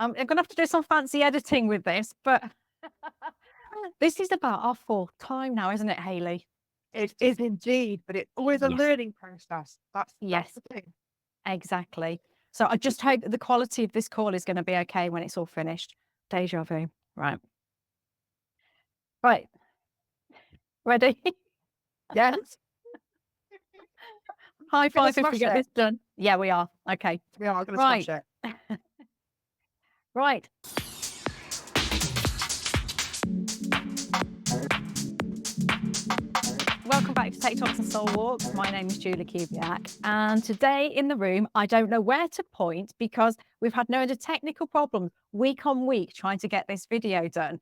I'm going to have to do some fancy editing with this, but this is about our fourth time now, isn't it, Hayley? It is indeed, but it's always a Yes. learning process. That's Yes, the thing. exactly. So I just hope that the quality of this call is going to be okay when it's all finished. Deja vu. Right. Right. Ready? Yes, High we're gonna five if we smash get it. this done. Yeah, we are. Okay. We are gonna smash Right. it. Right. Welcome back to Tech Talks and Soul Walks. My name is Julie Kubiak, and today in the room, I don't know where to point because we've had no end of technical problems week on week trying to get this video done.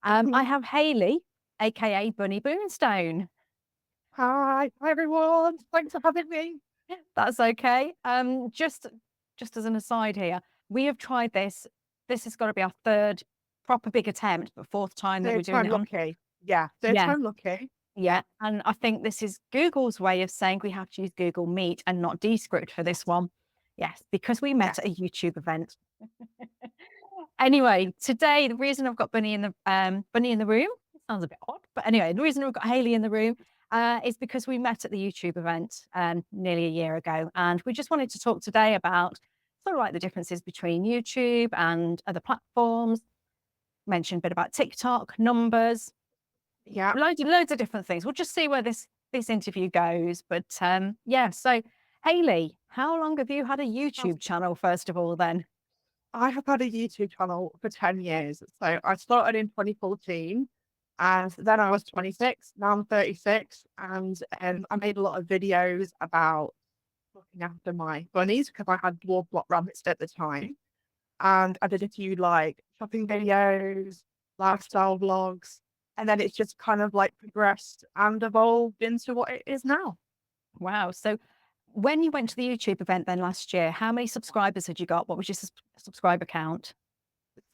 I have Hayley, aka BunnyMoonstone. Hi everyone. Thanks for having me. That's okay. Just as an aside here, we have tried this. This has got to be our third proper big attempt, but fourth time that we're Third doing time it on. lucky. Yeah, third Yeah, time lucky. yeah. And I think this is Google's way of saying we have to use Google Meet and not Descript for this Yes, one. Yes, because we met at a yes. YouTube event. Anyway, today the reason I've got Bunny in the room, it sounds a bit odd, but anyway, the reason we've got Hayley in the room is because we met at the YouTube event nearly a year ago, and we just wanted to talk today about sort of like the differences between YouTube and other platforms. Mention a bit about TikTok, numbers, Yeah. loads of different things. We'll just see where this interview goes. But yeah, so Hayley, how long have you had a Sounds YouTube good. channel, first of all, then? I have had a YouTube channel for 10 years. So I started in 2014 and then I was 26. Now I'm 36 and I made a lot of videos about looking after my bunnies because I had dwarf block rabbits at the time. And I did a few like shopping videos, lifestyle vlogs, and then it's just kind of like progressed and evolved into what it is now. Wow. So when you went to the YouTube event then last year, how many subscribers had you got? What was your subscriber count?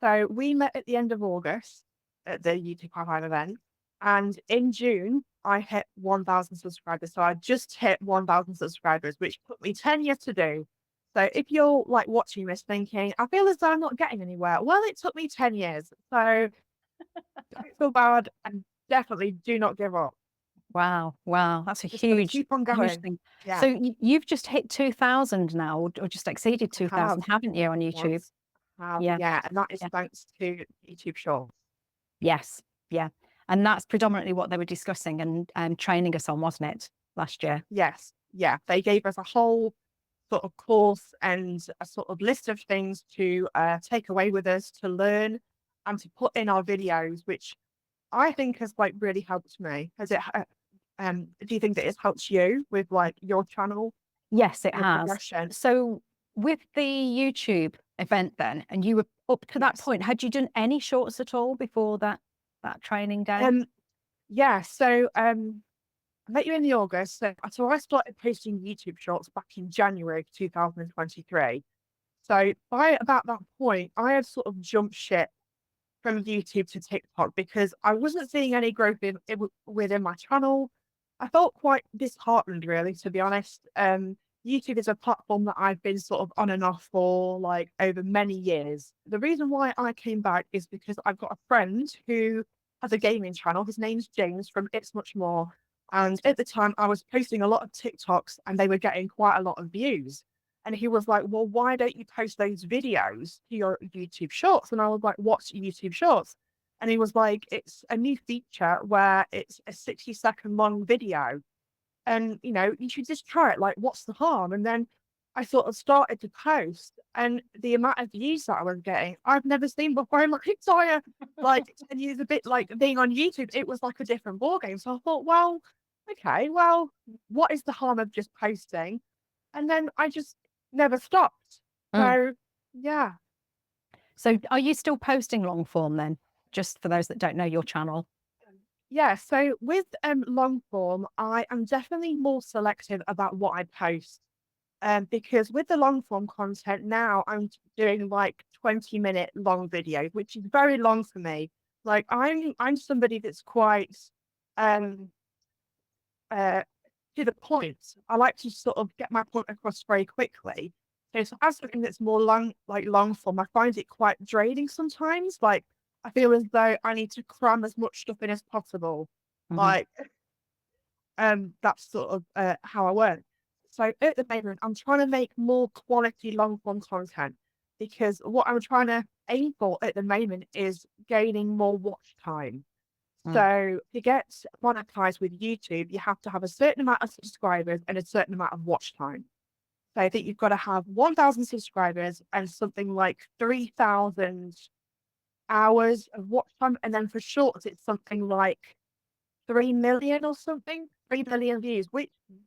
So we met at the end of August at the YouTube High event, and in June I hit 1,000 subscribers. So I just hit 1,000 subscribers, which took me 10 years to do. So if you're like watching this thinking, I feel as though I'm not getting anywhere. Well, it took me 10 years. So don't feel bad and definitely do not give up. Wow. Wow. That's a Just got to huge, keep on huge going. thing. Yeah, So you've just hit 2,000 now, or just exceeded I have 2,000, haven't you, on YouTube? once. Have, Yeah. yeah. And that is Yeah. thanks to YouTube Shorts. Yes. Yeah. And that's predominantly what they were discussing and training us on, wasn't it, last year? Yes. Yeah. They gave us a whole sort of course and a sort of list of things to take away with us to learn and to put in our videos, which I think has like really helped me. Do you think that it's helped you with like your channel, Yes, it your has. progression? So with the YouTube event then, and you were up to that Yes. point, had you done any shorts at all before that training day? Um, yeah. I met you in the August. So I started posting YouTube shorts back in January of 2023. So by about that point, I had sort of jumped ship from YouTube to TikTok because I wasn't seeing any growth within my channel. I felt quite disheartened, really, to be honest. YouTube is a platform that I've been sort of on and off for like over many years. The reason why I came back is because I've got a friend who has a gaming channel. His name's James from It's Much More. And at the time, I was posting a lot of TikToks and they were getting quite a lot of views. And he was like, well, why don't you post those videos to your YouTube Shorts? And I was like, what's YouTube Shorts? And he was like, it's a new feature where it's a 60-second long video. And, you should just try it. Like, what's the harm? And then I sort of started to post, and the amount of views that I was getting, I've never seen before in my entire, like, 10 years, a bit like being on YouTube. It was like a different ballgame. So I thought, well, okay, well, what is the harm of just posting? And then I just never stopped. Mm. So, yeah. So are you still posting long form then? Just for those that don't know your channel. Yeah, so with long form, I am definitely more selective about what I post. Because with the long form content now, I'm doing like 20-minute long videos, which is very long for me. Like I'm somebody that's quite um uh to the point. I like to sort of get my point across very quickly. So to have something that's more long form, I find it quite draining sometimes. Like I feel as though I need to cram as much stuff in as possible. Hmm. Like that's sort of how I work. So at the moment, I'm trying to make more quality long form content because what I'm trying to aim for at the moment is gaining more watch time. Mm. So to get monetized with YouTube, you have to have a certain amount of subscribers and a certain amount of watch time. So I think you've got to have 1,000 subscribers and something like 3,000 hours of watch time. And then for shorts, it's something like 3 million or something, 3 million views,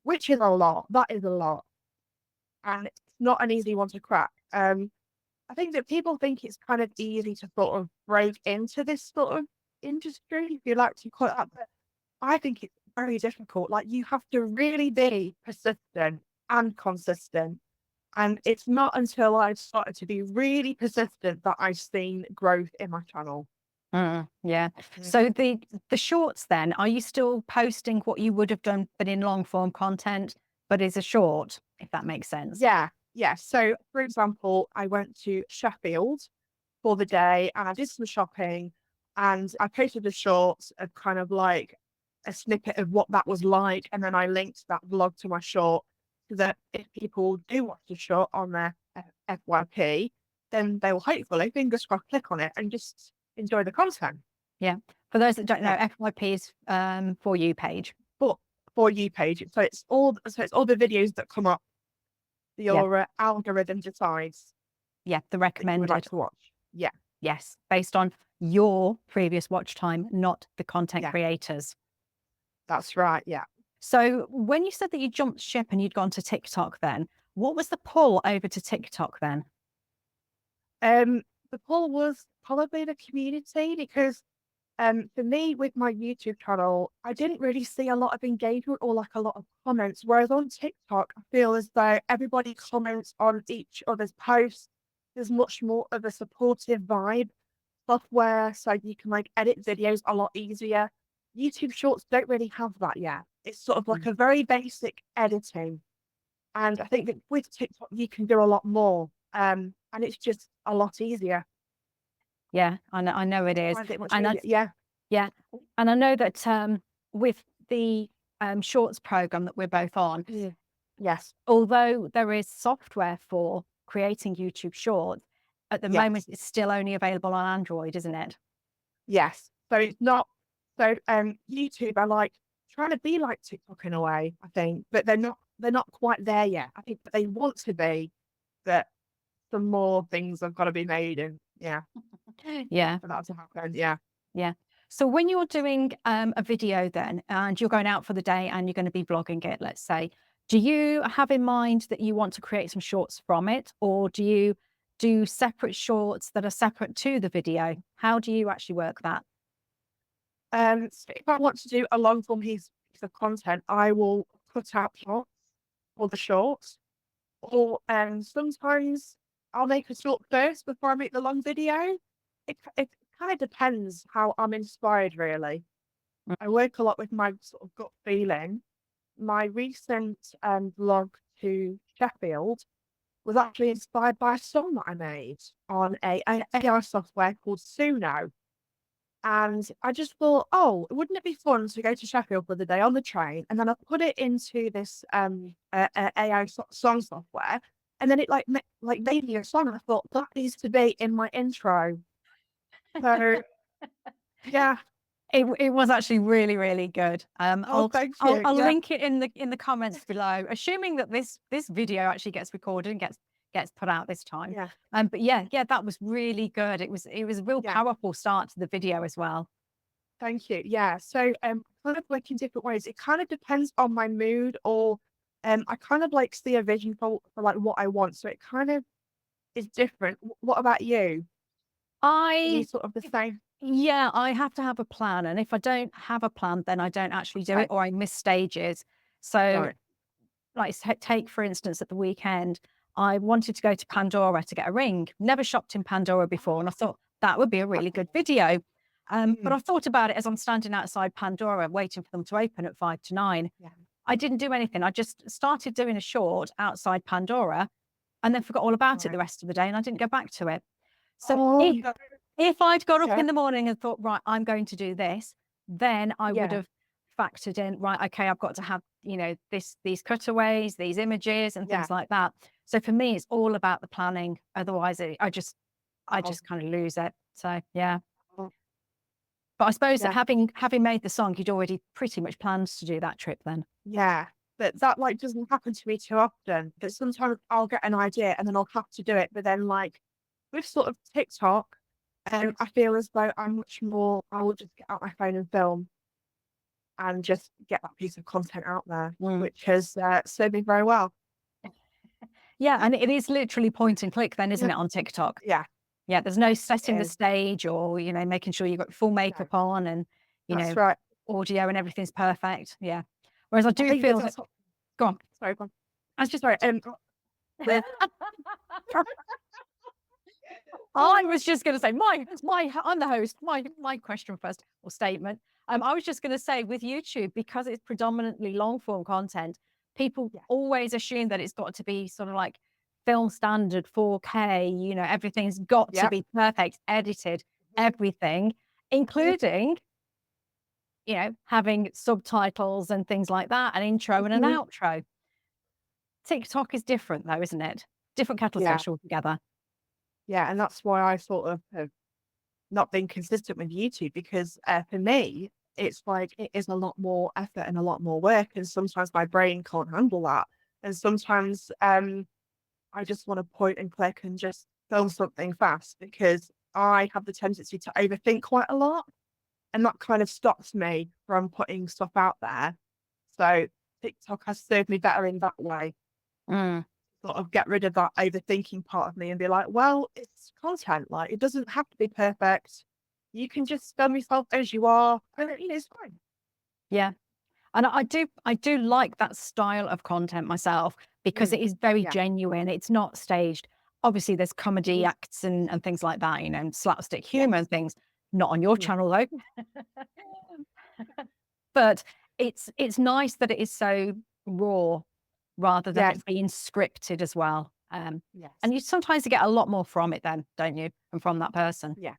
which is a lot. That is a lot. And it's not an easy one to crack. I think that people think it's kind of easy to sort of break into this sort of industry, if you like to call it that. But I think it's very difficult. Like you have to really be persistent and consistent. And it's not until I've started to be really persistent that I've seen growth in my channel. Yeah. Mm. So the shorts then, are you still posting what you would have done but in long form content, but is a short, if that makes sense? Yeah, yeah. So, for example, I went to Sheffield for the day and I did some shopping and I posted a short of kind of like a snippet of what that was like. And then I linked that vlog to my short so that if people do watch the short on their FYP, then they will hopefully, fingers crossed, click on it and just enjoy the content. Yeah. For those that don't know, Yeah. FYP is For You page. But for you page, so it's all the videos that come up, Yeah. your algorithm decides Yeah. The that you would like recommended. to watch. Yeah. Yes. Based on your previous watch time, not the content Yeah. creators. That's right. Yeah. So when you said that you jumped ship and you'd gone to TikTok then, what was the pull over to TikTok then? Um, the pull was probably the community because for me with my YouTube channel, I didn't really see a lot of engagement or like a lot of comments. Whereas on TikTok, I feel as though everybody comments on each other's posts. There's much more of a supportive vibe software, so you can like edit videos a lot easier. YouTube Shorts don't really have that yet. It's sort of like Mm. a very basic editing. And I think that with TikTok, you can do a lot more. And it's just a lot easier. Yeah, I know it I is. find it much And I, easier. Yeah. yeah, and I know that with the shorts program that we're both on, Mm. Yes. although there is software for creating YouTube shorts, at the moment Yes. it's still only available on Android, isn't it? Yes. So it's not so YouTube are like trying to be like TikTok in a way, I think, but they're not quite there yet. I think that they want to be, but some more things have got to be made and yeah, Yeah, for that to happen. Yeah. yeah. So when you're doing a video then, and you're going out for the day and you're going to be vlogging it, let's say, do you have in mind that you want to create some shorts from it, or do you do separate shorts that are separate to the video? How do you actually work that? So if I want to do a long form piece of content, I will cut out plots for the shorts, or sometimes I'll make a short first before I make the long video. It kind of depends how I'm inspired, really. Mm. I work a lot with my sort of gut feeling. My recent vlog to Sheffield was actually inspired by a song that I made on a AI software called Sumo. And I just thought, oh, wouldn't it be fun to go to Sheffield for the day on the train? And then I put it into this AI song software, and then it like made me a song. And I thought that needs to be in my intro. So yeah. It was actually really, really good. Oh, thank you. I'll Yeah, link it in the comments below, assuming that this video actually gets recorded and gets put out this time. yeah, But yeah, that was really good. It was a real yeah. powerful start to the video as well. Thank you. Yeah. So kind of like in different ways. It kind of depends on my mood, or I kind of like see a vision for like what I want. So it kind of is different. What about you? Are you I sort of the same? Yeah, I have to have a plan, and if I don't have a plan, then I don't actually do it, Okay. or I miss stages. So Right. like take for instance at the weekend, I wanted to go to Pandora to get a ring. Never shopped in Pandora before, and I thought that would be a really good video. But Mm, I thought about it as I'm standing outside Pandora waiting for them to open at 5 to 9. yeah. I didn't do anything. I just started doing a short outside Pandora, and then forgot all about it the Right. rest of the day, and I didn't go back to it. So Oh, no. if I'd got up Okay. in the morning and thought, right, I'm going to do this, then I would Yeah. have factored in, right, okay, I've got to have, these cutaways, these images and Yeah. things like that. So for me, it's all about the planning. Otherwise, I Oh, just kind of lose it. So yeah. oh, But I suppose that yeah. having made the song, you'd already pretty much planned to do that trip then. Yeah. But that like doesn't happen to me too often. But sometimes I'll get an idea and then I'll have to do it. But then like with sort of TikTok, I feel as though I'm much more, I will just get out my phone and film and just get that piece of content out there, Mm. which has served me very well. Yeah, and it is literally point and click then, isn't Yeah. it, on TikTok? Yeah. Yeah, there's no It setting the is. stage or, making sure you've got full No, makeup on and, you that's know, right. audio and everything's perfect. Yeah. Whereas I I do think that feel that that's what, go on. sorry, go on. I was just Sorry. The, I was just gonna say my I'm the host. My question first or statement. I was just gonna say with YouTube, because it's predominantly long form content, people yeah. always assume that it's got to be sort of like film standard 4K, everything's got to Yeah. be perfect, edited, everything, including, having subtitles and things like that, an intro and an Mhm. outro. TikTok is different though, isn't it? Different kettle of Yeah. fish altogether. Yeah. And that's why I sort of have not been consistent with YouTube because for me, it's like it is a lot more effort and a lot more work. And sometimes my brain can't handle that. And sometimes I just want to point and click and just film something fast because I have the tendency to overthink quite a lot. And that kind of stops me from putting stuff out there. So TikTok has served me better in that way. Mm. Sort of get rid of that overthinking part of me and be like, well, it's content. Like it doesn't have to be perfect. You can just film yourself as you are, and it's fine. Yeah. And I do like that style of content myself because Mm, it is very yeah. genuine. It's not staged. Obviously, there's comedy Mhm. acts and things like that, and slapstick humor Yes. and things. Not on your Mm, channel though. But it's nice that it is so raw rather than yes. it being scripted as well. And Yes. you sometimes get a lot more from it then, don't you? And from that person. Yeah.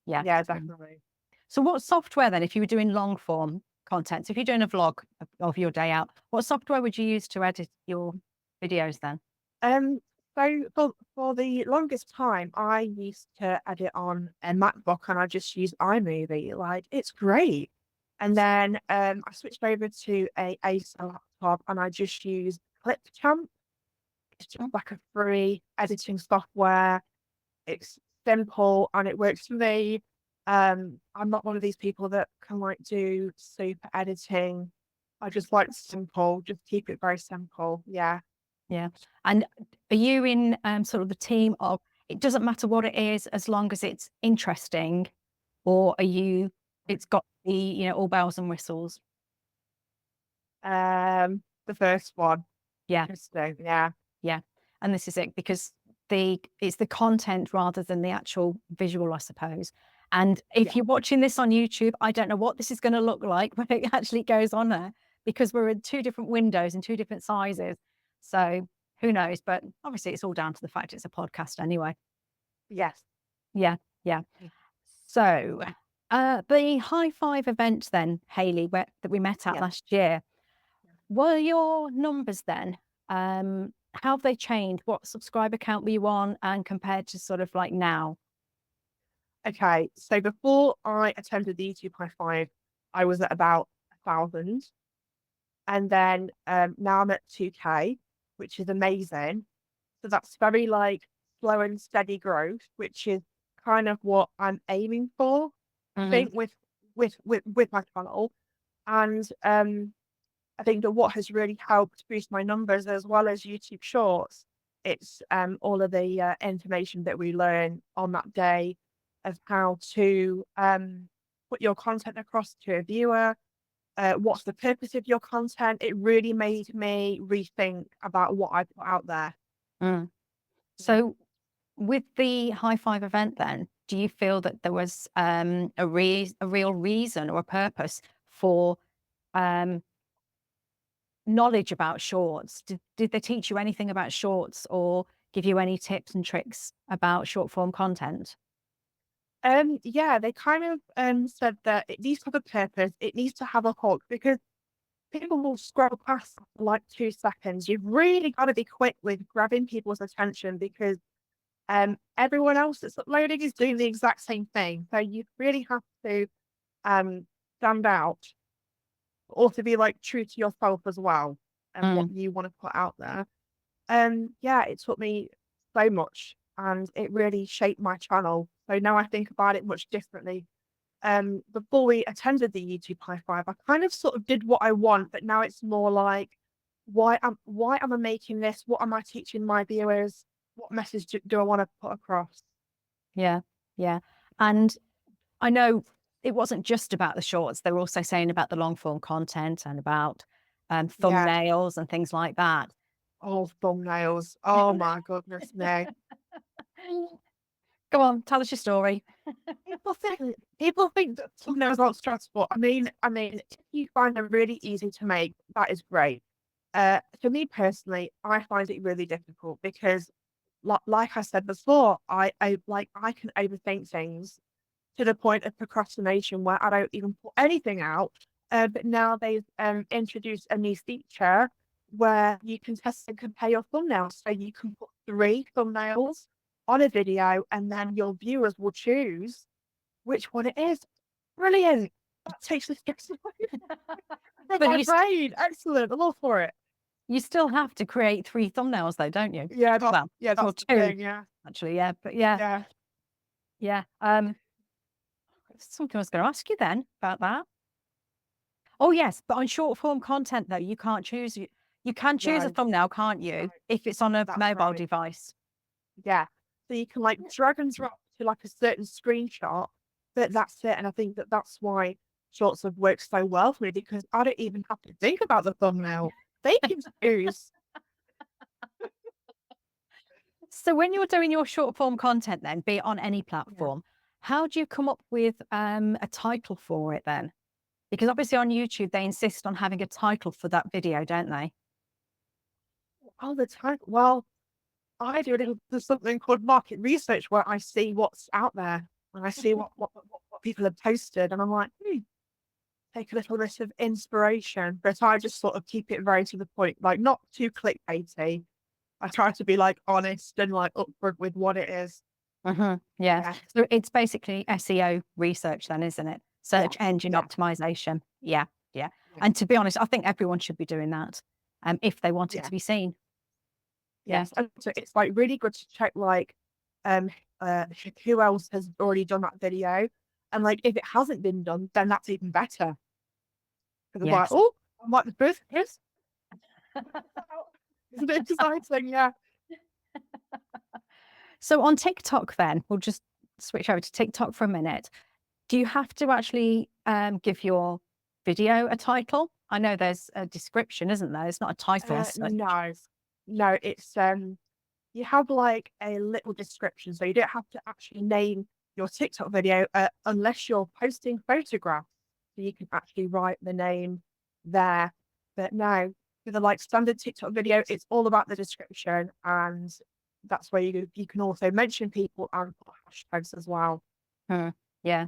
Yeah. Yeah. Definitely. So what software then, if you were doing long form content, so if you're doing a vlog of your day out, what software would you use to edit your videos then? Um. So for the longest time, I used to edit on a MacBook, and I just use iMovie. Like it's great. And then I switched over to a Acer laptop, and I just use Clipchamp. It's just Mm. like a free editing software. It's simple and it works for me. I'm not one of these people that can like do super editing. I just like simple, just keep it very simple. Yeah. Yeah. And are you in sort of the team of it doesn't matter what it is as long as it's interesting, or are you it's got the, all bells and whistles? The first one. Yeah. Interesting. Yeah. Yeah. And this is it because it's the content rather than the actual visual, I suppose. And if Yeah. you're watching this on YouTube, I don't know what this is going to look like when it actually goes on there because we're in two different windows and two different sizes. So who knows? But obviously, it's all down to the fact it's a podcast anyway. Yes. Yeah. Yeah. So the high five event then, Hayley, that we met at Yeah. last year, were your numbers then? How have they changed? What subscriber count were you on and compared to sort of like now? Okay. So before I attended the YouTube High Five, I was at about 1,000. And then now I'm at 2K, which is amazing. So that's very like slow and steady growth, which is kind of what I'm aiming for, I Mhm. think, with my channel. And I think that what has really helped boost my numbers as well as YouTube Shorts, it's all of the information that we learn on that day of how to put your content across to a viewer. What's the purpose of your content? It really made me rethink about what I put out there. Mm. Yeah. So with the high five event then, do you feel that there was a real reason or a purpose for um, knowledge about shorts? Did they teach you anything about shorts or give you any tips and tricks about short form content? Yeah, they kind of said that it needs to have a purpose, it needs to have a hook, because people will scroll past for like 2 seconds. You've really got to be quick with grabbing people's attention, because everyone else that's uploading is doing the exact same thing. So you really have to stand out, or to be like true to yourself as well, and what Mm. you want to put out there. Yeah, it taught me so much, and it really shaped my channel. So now I think about it much differently. Before we attended the YouTube High Five, I kind of sort of did what I want, but now it's more like, why am I making this? What am I teaching my viewers? What message do I want to put across? Yeah, yeah. And I know it wasn't just about the shorts. They were also saying about the long form content and about Yeah. thumbnails and things like that. Oh, thumbnails. Oh my goodness me. Go on, tell us your story. People think that thumbnails aren't stressful. I mean, if you find them really easy to make, that is great. For me personally, I find it really difficult because, like I said before, I can overthink things to the point of procrastination where I don't even put anything out. But now they've introduced a new feature where you can test and compare your thumbnails. So you can put 3 thumbnails on a video, and then your viewers will choose which one it is. Brilliant. That takes the stress away from But my brain. Excellent. I'm all for it. you still have to create 3 thumbnails though, don't you? Yeah, Well, or that's the 2 thing. Yeah, actually, yeah. But yeah, yeah. yeah. Something I was going to ask you then about that. Oh yes, but on short form content though, you can't choose. You can choose a No, thumbnail, can't you? right. If it's on a That's mobile right. device. Yeah. So you can like drag and drop to like a certain screenshot, but that's it. And I think that that's why shorts have worked so well for me, because I don't even have to think about the thumbnail. They can choose. So when you're doing your short form content, then be it on any Yeah. platform, how do you come up with a title for it then? Because obviously on YouTube they insist on having a title for that video, don't they? All the time. Well, I do a little there's something called market research, where I see what's out there, and I see what people have posted, and I'm like, take a little bit of inspiration. But I just sort of keep it very to the point, like not too clickbaity. I try to be like honest and like upfront with what it is. Yeah. Yeah, So it's basically SEO research then, isn't it? Search yes, engine yeah, optimization. Yeah. Yeah. yeah, And to be honest, I think everyone should be doing that if they want it yeah, to be seen. Yeah. yes. And so it's like really good to check like um who else has already done that video, and like if it hasn't been done, then that's even better. Because I'm like, Yes. oh, I'm like the first, yes, isn't it exciting? Yeah. So on TikTok, then we'll just switch over to TikTok for a minute. Do you have to actually give your video a title? I know there's a description, isn't there? It's not a title as such. No, no, it's you have like a little description, so you don't have to actually name your TikTok video unless you're posting photographs. So you can actually write the name there. But no, with a like standard TikTok video, it's all about the description, and that's where you can also mention people and put hashtags as well. Hmm, yeah.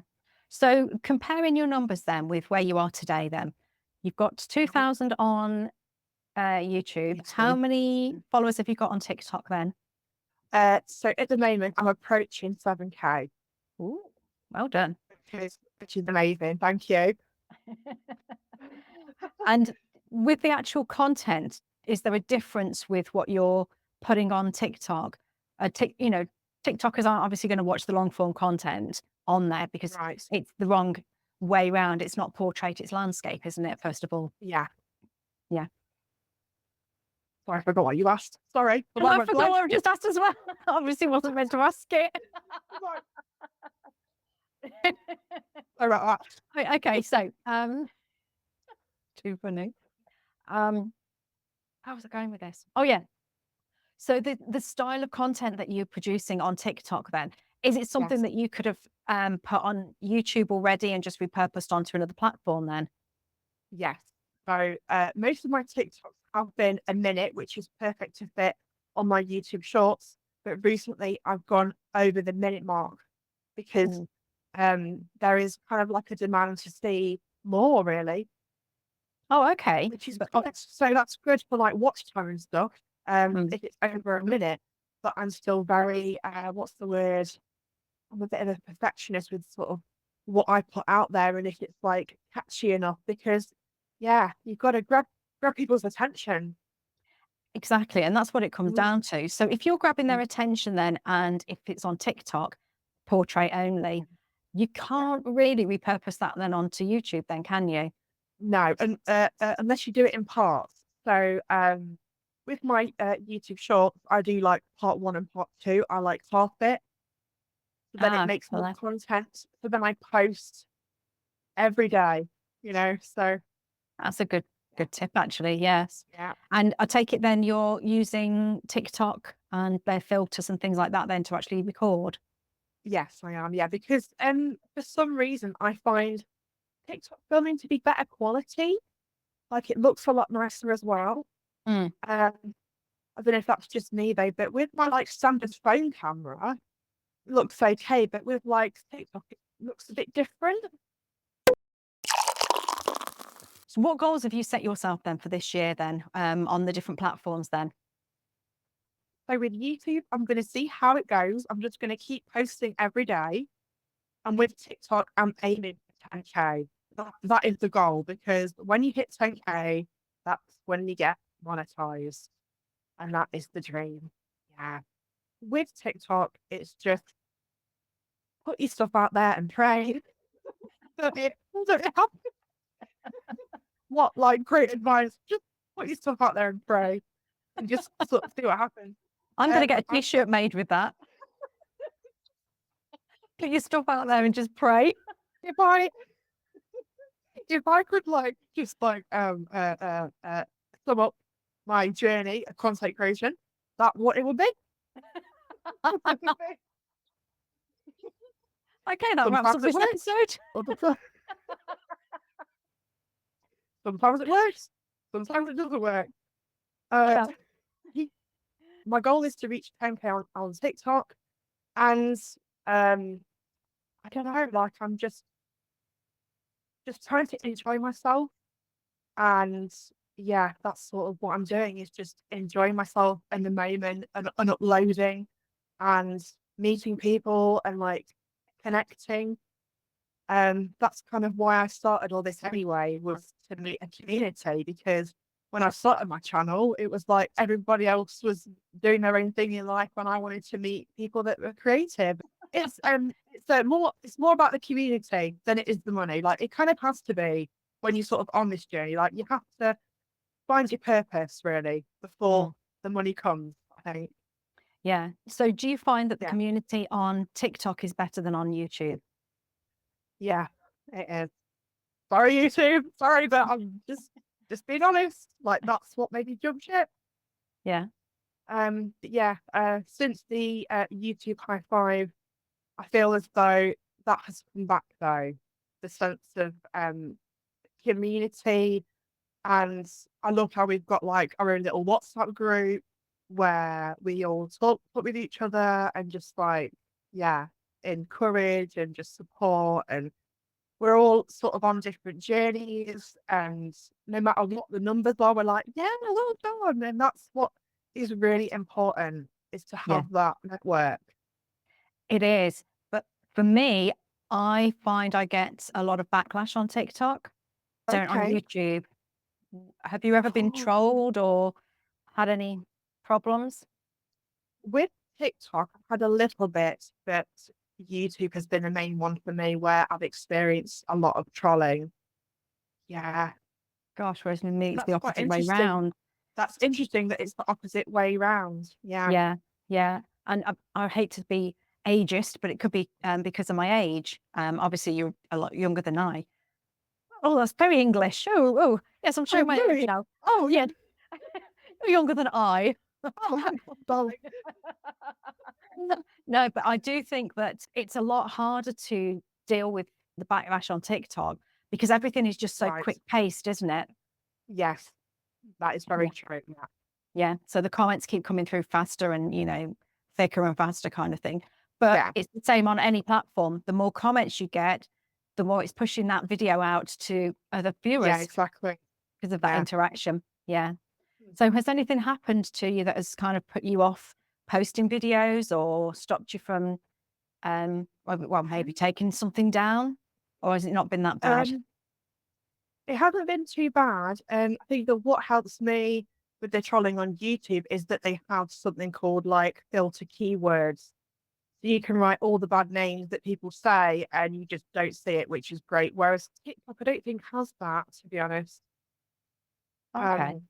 So comparing your numbers then with where you are today, then you've got Mhm. 2,000 on YouTube. How YouTube. many followers have you got on TikTok then? So at the moment, I'm approaching 7K, Ooh, well done. which is amazing. Thank you. And with the actual content, is there a difference with what you're putting on TikTok? TikTokers aren't obviously going to watch the long form content on there because Right. it's the wrong way round. It's not portrait, it's landscape, isn't it? First of all. Yeah. Yeah. Sorry, I forgot what you asked. Sorry. The Oh, line I went forgot blank. what I just asked as well. Obviously wasn't meant to ask it. Sorry about that. Right, okay, so too funny. Um, how was I going with this? Oh yeah. So the style of content that you're producing on TikTok then, is it something Yes. that you could have put on YouTube already and just repurposed onto another platform then? Yes. So most of my TikToks have been a minute, which is perfect to fit on my YouTube shorts, but recently I've gone over the minute mark because Mm. there is kind of like a demand to see more really, Oh, okay. which is But good. So that's good for like watch time and stuff. mm, If it's over a minute, but I'm still very what's the word? I'm a bit of a perfectionist with sort of what I put out there and if it's like catchy enough because yeah, you've got to grab people's attention. exactly. And that's what it comes Mm, down to. So if you're grabbing their mm, attention then, and if it's on TikTok, portrait only, mm, you yeah. can't really repurpose that then onto YouTube then, can you? No, and unless you do it in parts. So with my YouTube shorts, I do like part one and part two. I like half it, so then it Ah, makes more hello. content. So then I post every day, So That's a good yeah, tip actually, yes. yeah. And I take it then you're using TikTok and their filters and things like that then to actually record? Yes, I am. Yeah, because for some reason I find TikTok filming to be better quality. Like it looks a lot nicer as well. Mm. Um, I don't know if that's just me though, but with my like standard phone camera, it looks okay. But with like TikTok, it looks a bit different. So what goals have you set yourself then for this year then, on the different platforms then? So with YouTube, I'm going to see how it goes. I'm just going to keep posting every day. And with TikTok, I'm aiming for 10K. That is the goal because when you hit 10K, that's when you get monetized. And that is the dream. Yeah. With TikTok, it's just put your stuff out there and pray. That it happens. What like great advice? Just put your stuff out there and pray, and just sort of see what happens. I'm gonna get a I, t-shirt made with that. Put your stuff out there and just pray. if I if I could like just like sum up my journey of content creation, that what it would be. Okay, that wraps up Sometimes it this works. episode. Other ti- Sometimes it works. Sometimes it doesn't work. Uh, Yeah. my goal is to reach 10K on TikTok, and um, I don't know, like I'm just trying to enjoy myself. And yeah, that's sort of what I'm doing is just enjoying myself in the moment and uploading and meeting people and like connecting. That's kind of why I started all this anyway, was to meet a community because when I started my channel, it was like everybody else was doing their own thing in life and I wanted to meet people that were creative. It's more about the community than it is the money. Like it kind of has to be when you're sort of on this journey. Like you have to find your purpose really before Mm. the money comes, I think. Yeah. So do you find that the Yeah. community on TikTok is better than on YouTube? Yeah, it is. Sorry, YouTube. Sorry, but I'm just being honest. Like that's what made me jump ship. Yeah. But yeah, since the YouTube high five, I feel as though that has come back though. The sense of community, and I love how we've got like our own little WhatsApp group where we all talk with each other and just like yeah, encourage and just support, and we're all sort of on different journeys, and no matter what the numbers are, we're like, yeah, well done. And that's what is really important, is to Yeah. have that network. It is. But for me, I find I get a lot of backlash on TikTok. Don't on Okay. YouTube. Have you ever been Oh, trolled or had any problems? with TikTok, I've had a little bit, but YouTube has been the main one for me where I've experienced a lot of trolling. Yeah, Gosh, whereas with me, it's the that's quite opposite way interesting. round. That's interesting that it's the opposite way round. Yeah. Yeah, yeah. And I hate to be ageist, but it could be because of my age. Obviously, you're a lot younger than I. Oh, that's very English. Oh, oh, yes, I'm Oh, showing my age really? now. Oh, yeah, you're younger than I. Oh, hang on, darling. No, but I do think that it's a lot harder to deal with the backlash on TikTok because everything is just so Right. quick paced, isn't it? Yes, that is very Yeah. true. Yeah. Yeah. So the comments keep coming through faster and, thicker and faster kind of thing. But Yeah. it's the same on any platform. The more comments you get, the more it's pushing that video out to other Yeah, viewers exactly. because of that Yeah. interaction. Yeah. So has anything happened to you that has kind of put you off posting videos or stopped you from, well, maybe taking something down? Or has it not been that bad? It hasn't been too bad. I think that what helps me with the trolling on YouTube is that they have something called like filter keywords. So you can write all the bad names that people say and you just don't see it, which is great. Whereas TikTok, I don't think has that, to be honest. Okay. Um,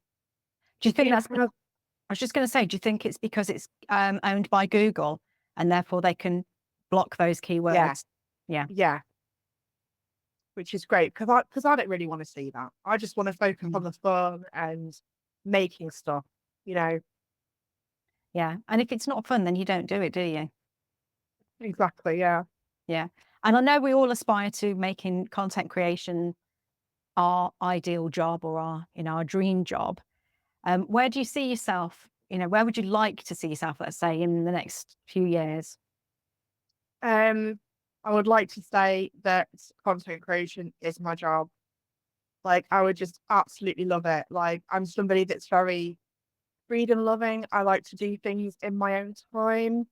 Do you think it that's, has, I was just going to say, do you think it's because it's owned by Google and therefore they can block those yeah, keywords? Yeah. yeah, which is great because I don't really want to see that. I just want to focus on the fun and making stuff, you know. Yeah. And if it's not fun, then you don't do it, do you? Exactly, yeah. Yeah. And I know we all aspire to making content creation our ideal job or our dream job. Where do you see yourself? Where would you like to see yourself, let's say, in the next few years? Um, I would like to say that content creation is my job. Like, I would just absolutely love it. Like, I'm somebody that's very freedom loving. I like to do things in my own time.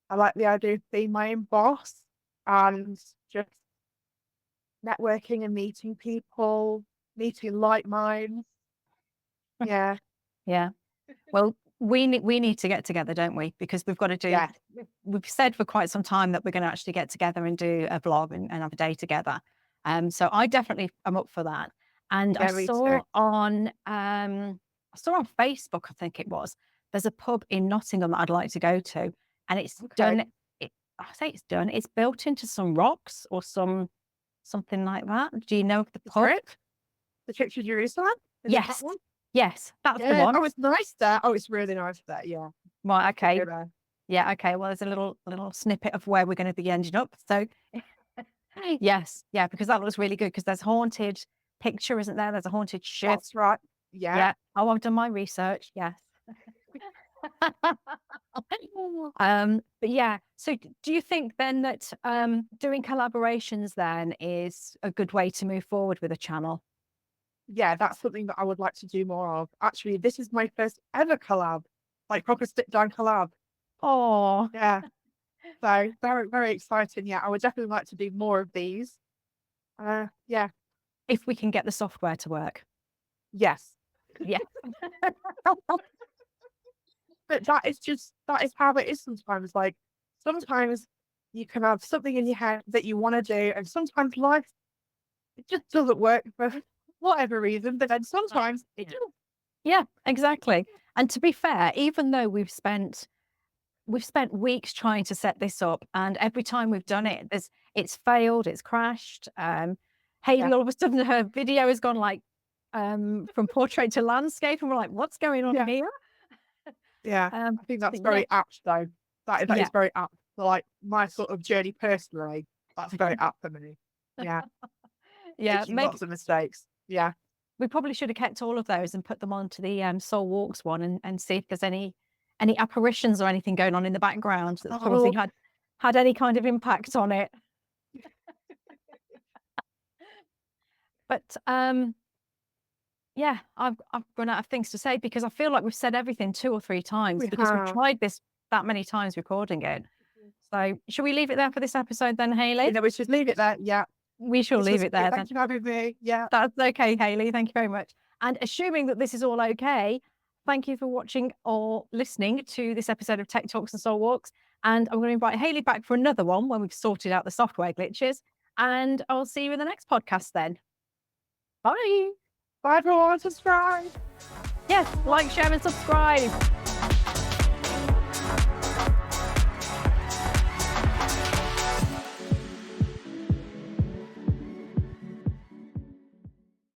I like the idea of being my own boss and just networking and meeting people, meeting like minds. Yeah, Yeah. Well, we need to get together, don't we? Because we've got to do. yeah, We've said for quite some time that we're going to actually get together and do a vlog and have a day together. So I definitely am up for that. And I yeah, me too. saw on Facebook, I think it was, there's a pub in Nottingham that I'd like to go to, and it's Okay. done. I say it's done. It's built into some rocks or something like that. Do you know of the The pub? trip? The trip to Jerusalem? Is it that Yes, one? yes, that's the Yeah. one. Oh, it's nice there. Oh, it's really nice there. Yeah. Right, Should okay. go there. Yeah, okay. Well, there's a little snippet of where we're going to be ending up. So, yes, yeah, because that looks really good. Because there's haunted picture, isn't there? There's a haunted ship. That's right. Yeah. Yeah. Oh, I've done my research. Yes. But yeah. So, do you think then that doing collaborations then is a good way to move forward with a channel? Yeah, that's something that I would like to do more of. Actually, this is my first ever collab, like proper sit down collab. Oh, Yeah. So very, very exciting. Yeah, I would definitely like to do more of these. Yeah. if we can get the software to work. Yes. Yeah. But that is how it is sometimes. Like sometimes you can have something in your head that you want to do, and sometimes life it just doesn't work for whatever reason. But then sometimes it does. Yeah, exactly. And to be fair, even though we've spent weeks trying to set this up, and every time we've done it, it's failed, it's crashed. Yeah. Hayley, all of a sudden, her video has gone like from portrait to landscape, and we're like, what's going on Yeah. here? Yeah. Um, I think that's but yeah, very apt though. That yeah, is very apt for like my sort of journey personally. That's very apt for me. Yeah. yeah. Making Maybe lots of mistakes. Yeah. we probably should have kept all of those and put them onto the Soul Walks one and see if there's any apparitions or anything going on in the background that's probably Oh, had any kind of impact on it. But yeah, I've run out of things to say because I feel like we've said everything 2 or 3 times we because we've have. tried this that many times recording it. So should we leave it there for this episode then, Hayley? You know, we should leave it there. Yeah. We shall This leave was it great. there then. Thank you for having me. Yeah. That's okay, Hayley. Thank you very much. And assuming that this is all okay, thank you for watching or listening to this episode of Tech Talks and Soul Walks. And I'm going to invite Hayley back for another one when we've sorted out the software glitches. And I'll see you in the next podcast then. Bye. Bye everyone. Subscribe. Yes, like, share, and subscribe.